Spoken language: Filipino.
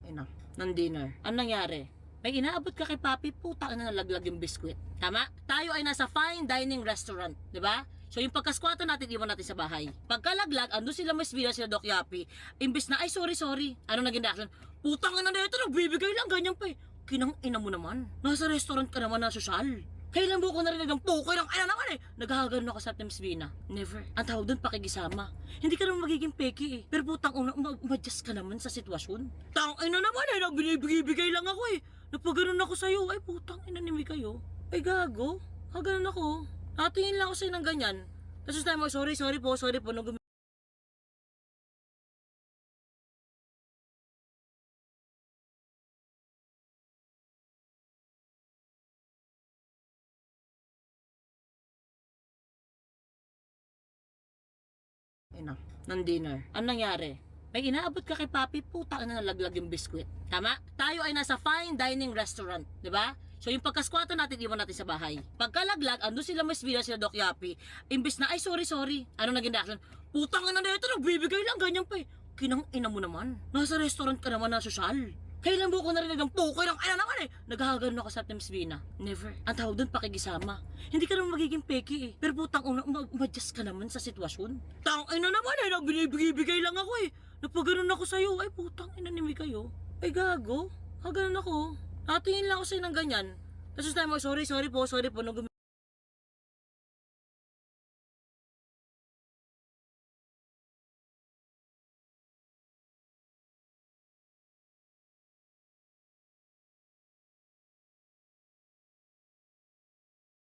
ina ng dinner. Anong nangyari? May inaabot ka kay Papi, puta na nalaglag yung biskwit. Tama? Tayo ay nasa fine dining restaurant, di ba? So yung pagkaskwatan natin, iwan natin sa bahay. Pagkalaglag, ando sila Miss Villa, sila Doc Yapi. Imbis na, ay sorry. Ano naging reaction? Putang ina na ito, nagbibigay lang, ganyan pa eh. Kinang ina mo naman. Nasa restaurant ka naman na sosyal. Kailan mo ko narinig ng pukoy ng ina naman eh. Naghahagano ako sa Miss Vina. Never. Ang tawag doon, pakigisama. Hindi ka naman magiging peki eh. Pero putang una, ma-adjust ka naman sa sitwasyon. Tang ina naman eh, nagbibigay lang ako eh. Napaganon ako sa'yo. Ay putang ina ni kayo. Ay gago. Haganon ako. Nakatingin lang ako sa'yo ng ganyan. Tapos tayo mo, sorry po. Nung ina ng dinner. Anong nangyari? May inaabot ka kay Papi, puta na nalaglag yung biskwit. Tama? Tayo ay nasa fine dining restaurant, di ba? So yung pagkaskwatan natin, iwan natin sa bahay. Pagkalaglag, ando sila Miss Villa, sila Doc Yapi. Imbis na, ay sorry. Ano naging reaction? Putang ina na ito, nagbibigay lang, ganyan pa eh. Kinang ina mo naman. Nasa restaurant ka naman na sosyal. Kailan mo ko narinig ng pukoy ng ina naman eh. Naghahagano ako sa Miss Vina. Never. Ang tawag doon, pakigisama. Hindi ka naman magiging peki eh. Pero putang una, ma-adjust ka naman sa sitwasyon. Tang ina naman eh, nagbibigay lang ako eh. Napaganon ako sa'yo. Ay putang ina ni kayo. Ay gago. Haganon ako. Nakatingin lang ako sa'yo ng ganyan. Tapos tayo mo, sorry po. Nung